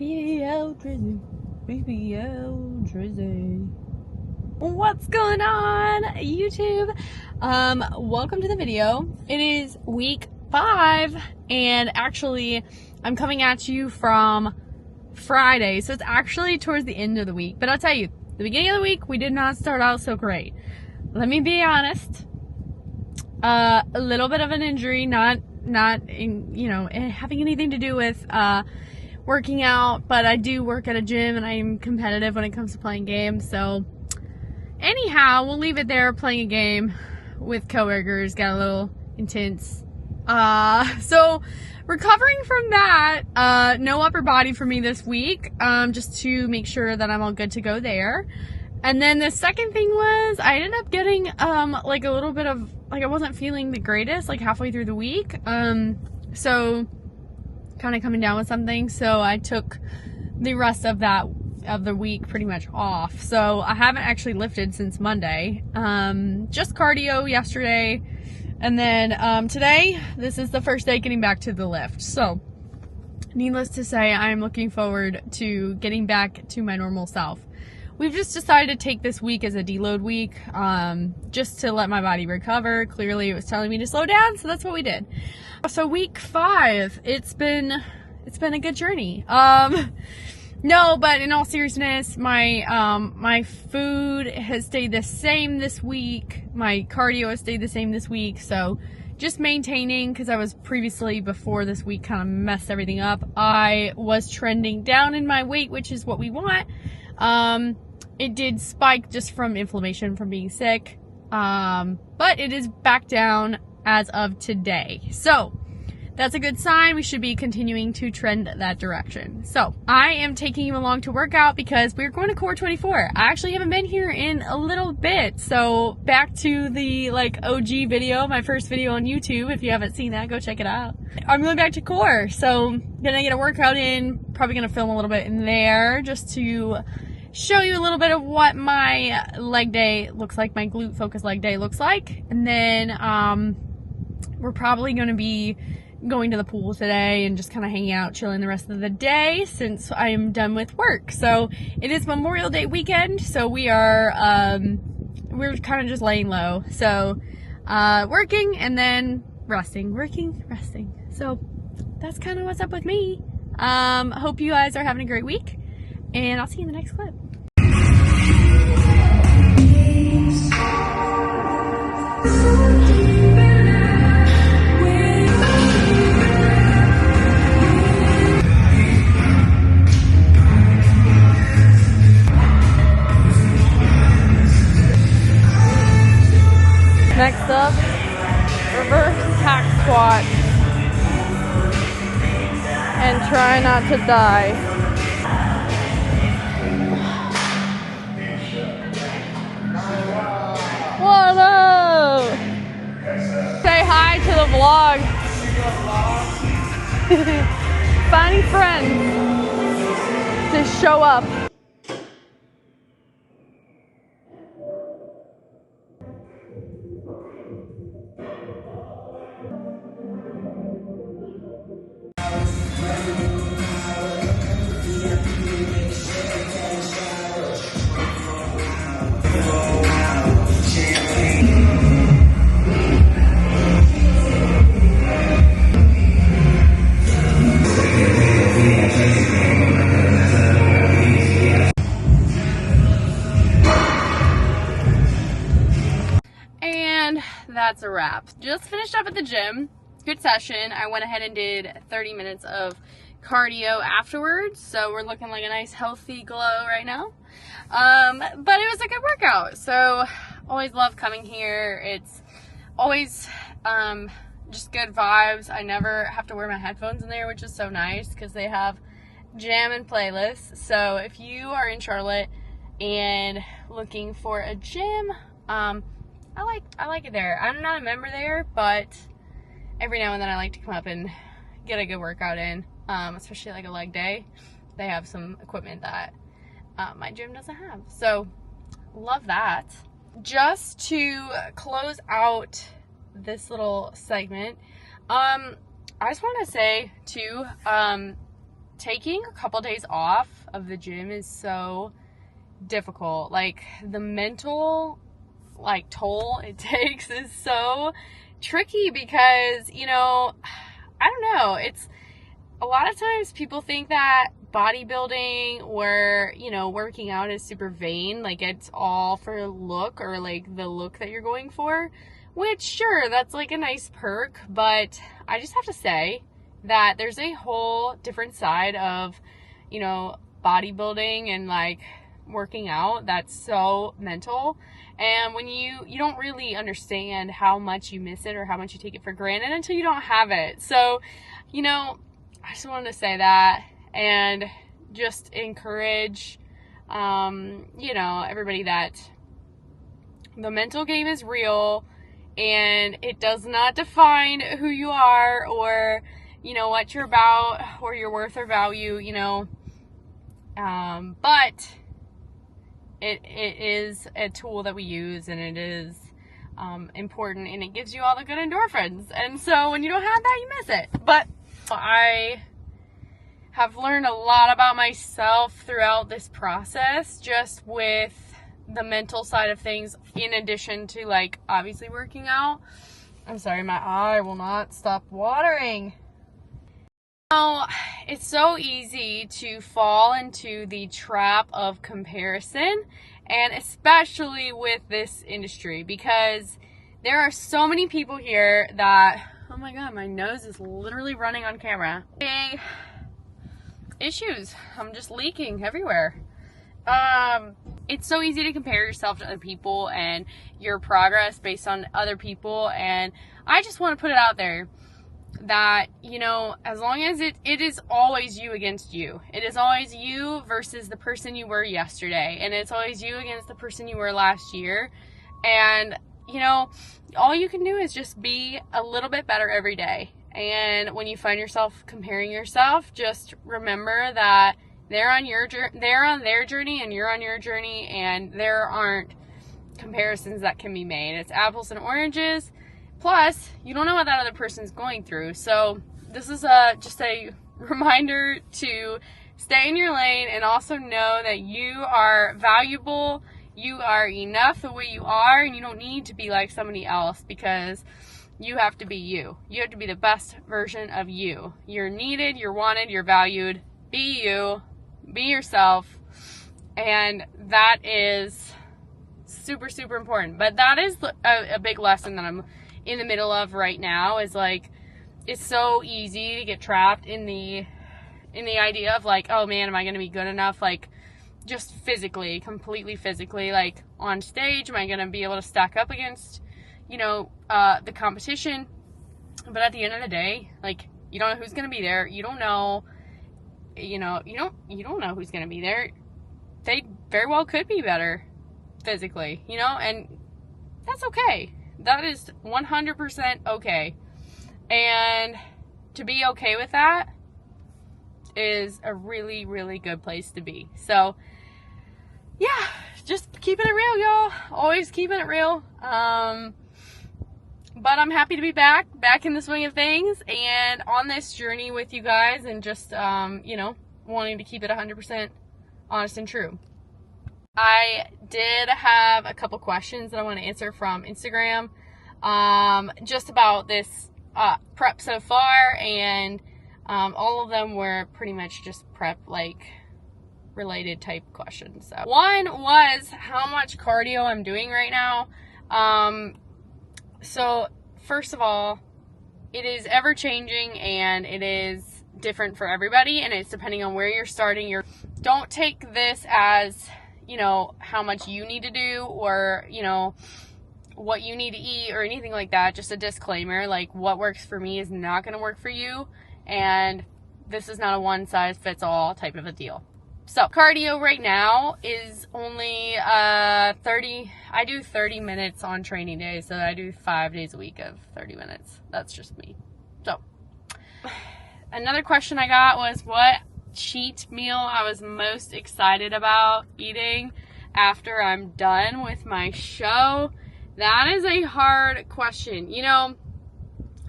BBL Drizzy. BBL Drizzy. What's going on, YouTube? Welcome to the video. It is week 5, and actually, I'm coming at you from Friday, so it's actually towards the end of the week. But I'll tell you, the beginning of the week, we did not start out so great. Let me be honest. A little bit of an injury, not having anything to do with working out, but I do work at a gym and I'm competitive when it comes to playing games. So anyhow, we'll leave it there. Playing a game with coworkers got a little intense. So recovering from that, no upper body for me this week, just to make sure that I'm all good to go there. And then the second thing was I ended up getting like a little bit of, like, I wasn't feeling the greatest like halfway through the week. So kind of coming down with something. So I took the rest of the week pretty much off. So I haven't actually lifted since Monday. Just cardio yesterday. And then today, this is the first day getting back to the lift. So needless to say, I'm looking forward to getting back to my normal self. We've just decided to take this week as a deload week, just to let my body recover. Clearly it was telling me to slow down, so that's what we did. So week 5, it's been a good journey. No, but in all seriousness, my food has stayed the same this week. My cardio has stayed the same this week. So just maintaining, because I was previously, before this week kind of messed everything up, I was trending down in my weight, which is what we want. It did spike just from inflammation from being sick. But it is back down as of today. So that's a good sign. We should be continuing to trend that direction. So I am taking you along to work out because we're going to Core 24. I actually haven't been here in a little bit. So back to the OG video, my first video on YouTube. If you haven't seen that, go check it out. I'm going back to Core. So gonna get a workout in, probably gonna film a little bit in there just to show you a little bit of what my leg day looks like, my glute focused leg day looks like. And then we're probably going to be going to the pool today and just kind of hanging out, chilling the rest of the day since I am done with work. So it is Memorial Day weekend, so we are we're kind of just laying low. So working and then resting, working, resting. So that's kind of what's up with me. Hope you guys are having a great week, and I'll see you in the next clip. Next up, reverse hack squat, and try not to die. Whoa! Say hi to the vlog. Finding friends to show up. That's a wrap. Just finished up at the gym. Good session. I went ahead and did 30 minutes of cardio afterwards, so we're looking like a nice healthy glow right now. But it was a good workout, so always love coming here. It's always just good vibes. I never have to wear my headphones in there, which is so nice because they have jam and playlists. So if you are in Charlotte and looking for a gym, I like it there. I'm not a member there, but every now and then I like to come up and get a good workout in, especially like a leg day. They have some equipment that my gym doesn't have. So love that. Just to close out this little segment, I just want to say too, taking a couple days off of the gym is so difficult. Like, the mental, like, toll it takes is so tricky because, you know, I don't know, it's a lot of times people think that bodybuilding or, you know, working out is super vain, like it's all for look or like the look that you're going for, which sure, that's like a nice perk, but I just have to say that there's a whole different side of, you know, bodybuilding and like working out that's so mental, and when you don't really understand how much you miss it or how much you take it for granted until you don't have it. So, you know, I just wanted to say that and just encourage, you know, everybody that the mental game is real and it does not define who you are or, you know, what you're about or your worth or value, you know, but it is a tool that we use, and it is important, and it gives you all the good endorphins, and so when you don't have that, you miss it. But I have learned a lot about myself throughout this process, just with the mental side of things, in addition to, like, obviously working out. I'm sorry, my eye will not stop watering. Now, it's so easy to fall into the trap of comparison, and especially with this industry, because there are so many people here that, oh my god, my nose is literally running on camera. Issues. I'm just leaking everywhere. It's so easy to compare yourself to other people and your progress based on other people, and I just want to put it out there that, you know, as long as it is always you against you. It is always you versus the person you were yesterday, and it's always you against the person you were last year. And, you know, all you can do is just be a little bit better every day. And when you find yourself comparing yourself, just remember that they're on their journey and you're on your journey, and there aren't comparisons that can be made. It's apples and oranges. Plus, you don't know what that other person's going through. So this is just a reminder to stay in your lane, and also know that you are valuable. You are enough the way you are, and you don't need to be like somebody else, because you have to be you. You have to be the best version of you. You're needed, you're wanted, you're valued. Be you. Be yourself. And that is super, super important. But that is a big lesson that I'm in the middle of right now, is like, it's so easy to get trapped in the idea of like, oh man, am I going to be good enough? Like, just physically, completely physically, like on stage, am I going to be able to stack up against, you know, the competition? But at the end of the day, like, you don't know who's going to be there. You don't know, you know, you don't know who's going to be there. They very well could be better physically, you know, and that's okay. That is 100% okay. And to be okay with that is a really, really good place to be. So, yeah, just keeping it real, y'all. Always keeping it real. But I'm happy to be back in the swing of things and on this journey with you guys, and just, you know, wanting to keep it 100% honest and true. I did have a couple questions that I want to answer from Instagram, just about this prep so far, and all of them were pretty much just prep, like, related type questions. So one was how much cardio I'm doing right now. So first of all, it is ever changing, and it is different for everybody, and it's depending on where you're starting. Don't take this as, you know, how much you need to do, or, you know, what you need to eat or anything like that. Just a disclaimer, like, what works for me is not going to work for you, and this is not a one size fits all type of a deal. So cardio right now is only 30. I do 30 minutes on training days, so I do 5 days a week of 30 minutes. That's just me. So another question I got was what cheat meal I was most excited about eating after I'm done with my show. That is a hard question. You know,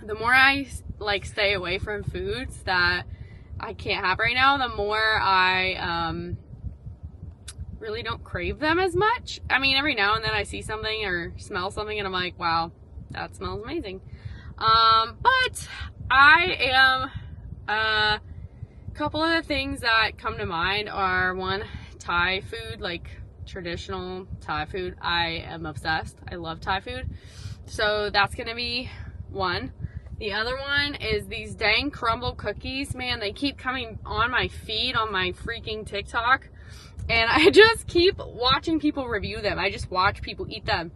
the more I like stay away from foods that I can't have right now, the more I really don't crave them as much. I mean, every now and then I see something or smell something and I'm like, wow, that smells amazing. But I am, a couple of the things that come to mind are, one, Thai food, like traditional Thai food. I am obsessed. I love Thai food. So that's gonna be one. The other one is these dang crumble cookies. Man, they keep coming on my feed on my freaking TikTok. And I just keep watching people review them. I just watch people eat them.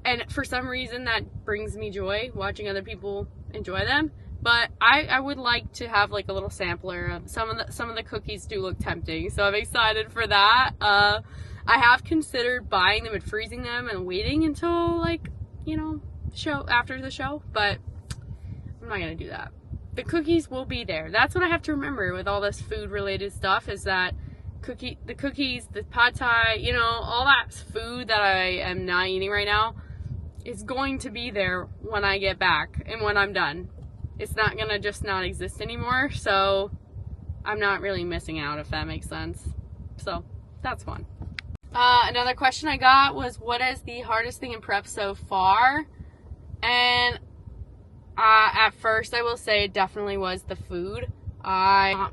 And for some reason that brings me joy, watching other people enjoy them. But I would like to have like a little sampler of some of the cookies do look tempting. So I'm excited for that. I have considered buying them and freezing them and waiting until, like, you know, after the show, but I'm not gonna do that. The cookies will be there. That's what I have to remember with all this food related stuff, is that the cookies, the pad thai, you know, all that food that I am not eating right now is going to be there when I get back and when I'm done. It's not gonna just not exist anymore, so I'm not really missing out, if that makes sense. So that's fun. Another question I got was, what is the hardest thing in prep so far? And at first I will say it definitely was the food.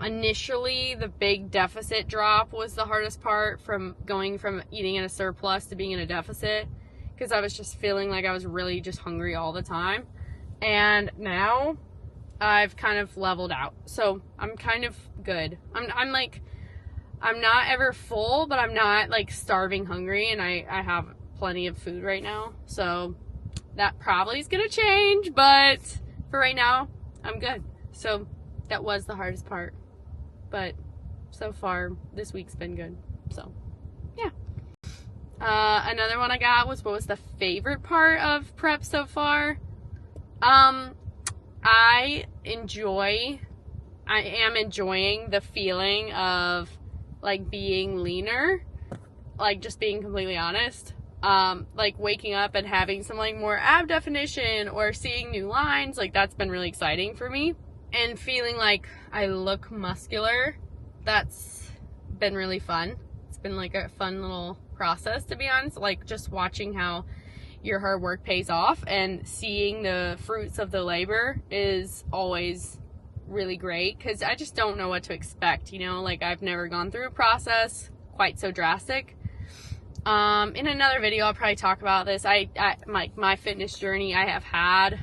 Initially, the big deficit drop was the hardest part, from going from eating in a surplus to being in a deficit, because I was just feeling like I was really just hungry all the time. And now I've kind of leveled out, so I'm kind of good. I'm not ever full, but I'm not like starving hungry, and I have plenty of food right now, so that probably is gonna change, but for right now I'm good. So that was the hardest part, but so far this week's been good. So yeah. Another one I got was, what was the favorite part of prep so far? I am enjoying the feeling of like being leaner, like just being completely honest. Like waking up and having some like more ab definition or seeing new lines, like that's been really exciting for me. And feeling like I look muscular, that's been really fun. It's been like a fun little process, to be honest, like just watching how your hard work pays off and seeing the fruits of the labor is always really great, because I just don't know what to expect, you know, like I've never gone through a process quite so drastic. In another video I'll probably talk about this. My fitness journey, I have had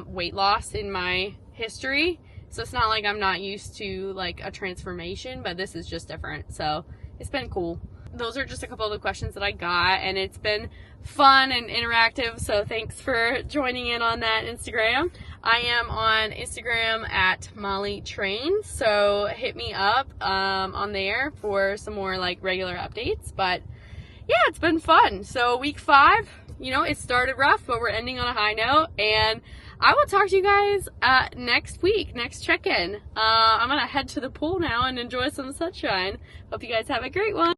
weight loss in my history, so it's not like I'm not used to like a transformation, but this is just different, so it's been cool. Those are just a couple of the questions that I got, and it's been fun and interactive, so thanks for joining in on that Instagram. I am on Instagram at Molly Trains, so hit me up on there for some more like regular updates. But yeah, it's been fun. So week 5, you know, it started rough, but we're ending on a high note, and I will talk to you guys next week, next check-in. I'm gonna head to the pool now and enjoy some sunshine. Hope you guys have a great one.